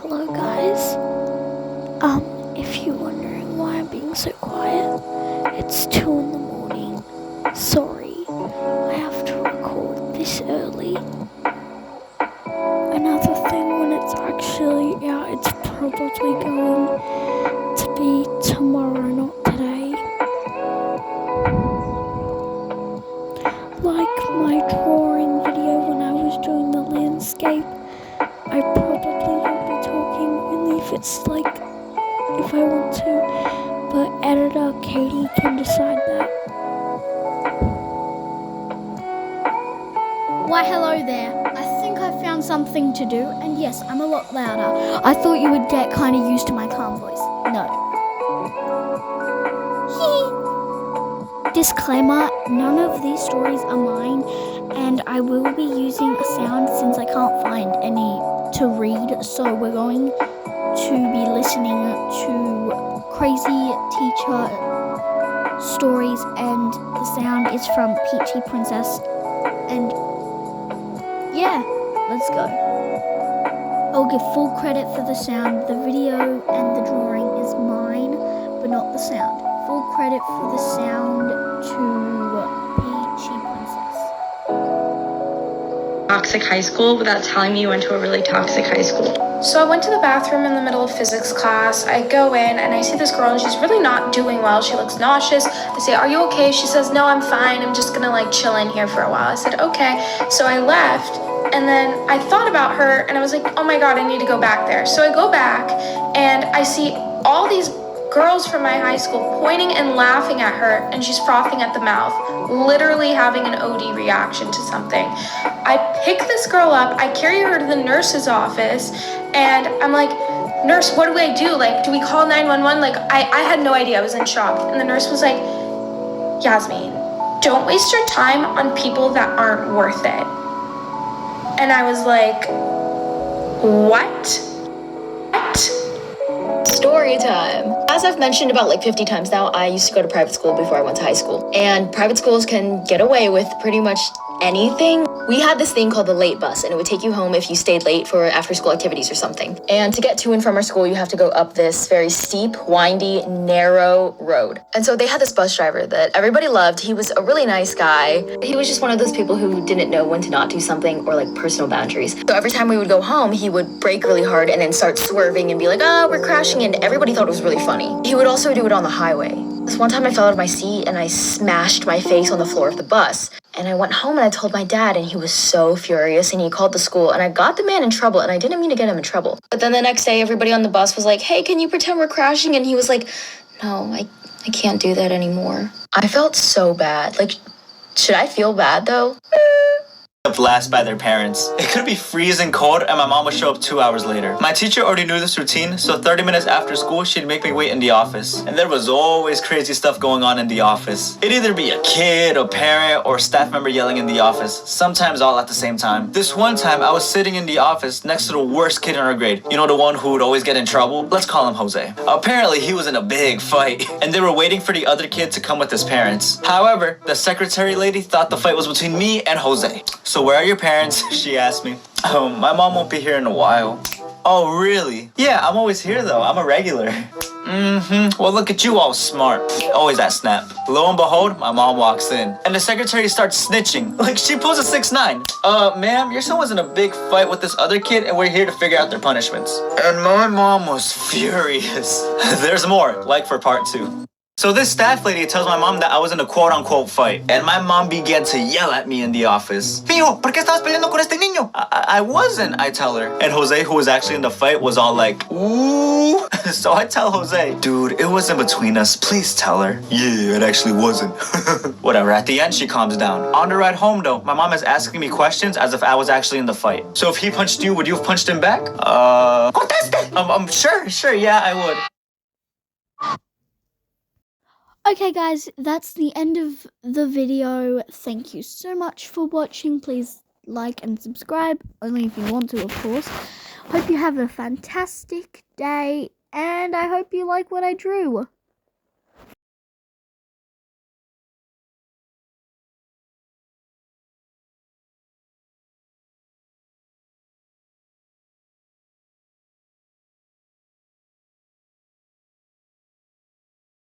Hello guys. If you're wondering why I'm being so quiet, it's 2 in the morning. Sorry, I have to record this early. Another thing, when it's actually out, it's probably going to be tomorrow, not today. Like my drawing video when I was doing the landscape, I probably won't be talking only if it's if I want to, but editor Katie can decide that. Why, hello there. I think I found something to do, and yes, I'm a lot louder. I thought you would get kind of used to my calm voice. No. Disclaimer, none of these stories are mine, and I will be using a sound since I can't find any to read, so we're going to be listening to crazy teacher stories, and the sound is from Peachy Princess, and yeah, let's go. I'll give full credit for the sound. The video and the drawing is mine, but not the sound. Full credit for the sound to Peachy Princess. Toxic high school without telling me you went to a really toxic high school. So I went to the bathroom in the middle of physics class. I go in and I see this girl and she's really not doing well. She looks nauseous. I say, "Are you okay?" She says, "No, I'm fine. I'm just gonna chill in here for a while." I said, "Okay." So I left and then I thought about her and I was like, "Oh my God, I need to go back there." So I go back and I see all these girls from my high school pointing and laughing at her, and she's frothing at the mouth, literally having an OD reaction to something. I pick this girl up, I carry her to the nurse's office, and I'm like, "Nurse, what do I do? Do we call 911? I had no idea. I was in shock. And the nurse was like, "Yasmin, don't waste your time on people that aren't worth it." And I was like, what? Story time. As I've mentioned about 50 times now, I used to go to private school before I went to high school. And private schools can get away with pretty much anything. We had this thing called the late bus, and it would take you home if you stayed late for after school activities or something. And to get to and from our school, you have to go up this very steep, windy, narrow road. And so they had this bus driver that everybody loved. He was a really nice guy. He was just one of those people who didn't know when to not do something, or personal boundaries. So every time we would go home, he would brake really hard and then start swerving and be like, "Ah, we're crashing," and everybody thought it was really funny. He would also do it on the highway. This one time I fell out of my seat and I smashed my face on the floor of the bus. And I went home and I told my dad, and he was so furious, and he called the school, and I got the man in trouble, and I didn't mean to get him in trouble. But then the next day, everybody on the bus was like, "Hey, can you pretend we're crashing?" And he was like, "No, I can't do that anymore." I felt so bad. Should I feel bad though? Last by their parents. It could be freezing cold and my mom would show up 2 hours later. My teacher already knew this routine, so 30 minutes after school she'd make me wait in the office. And there was always crazy stuff going on in the office. It'd either be a kid, a parent, or a staff member yelling in the office, sometimes all at the same time. This one time I was sitting in the office next to the worst kid in our grade. You know, the one who would always get in trouble? Let's call him Jose. Apparently he was in a big fight and they were waiting for the other kid to come with his parents. However, the secretary lady thought the fight was between me and Jose. "So where are your parents?" she asked me. My mom won't be here in a while." "Oh, really?" "Yeah, I'm always here though. I'm a regular." Well, look at you, all smart. Always that snap. Lo and behold, my mom walks in. And the secretary starts snitching. She pulls a 6'9". "Ma'am, your son was in a big fight with this other kid and we're here to figure out their punishments." And my mom was furious. There's more, for part 2. So this staff lady tells my mom that I was in a quote-unquote fight. And my mom began to yell at me in the office. "Mijo, ¿por qué estabas peleando con este niño?" I wasn't, I tell her. And Jose, who was actually in the fight, was all like, "Ooh." So I tell Jose, "Dude, it wasn't between us. Please tell her." "Yeah, it actually wasn't." Whatever, at the end, she calms down. On the ride home, though, my mom is asking me questions as if I was actually in the fight. "So if he punched you, would you have punched him back?" Conteste! Sure, yeah, I would. Okay guys, that's the end of the video. Thank you so much for watching. Please like and subscribe, only if you want to, of course. Hope you have a fantastic day, and I hope you like what I drew.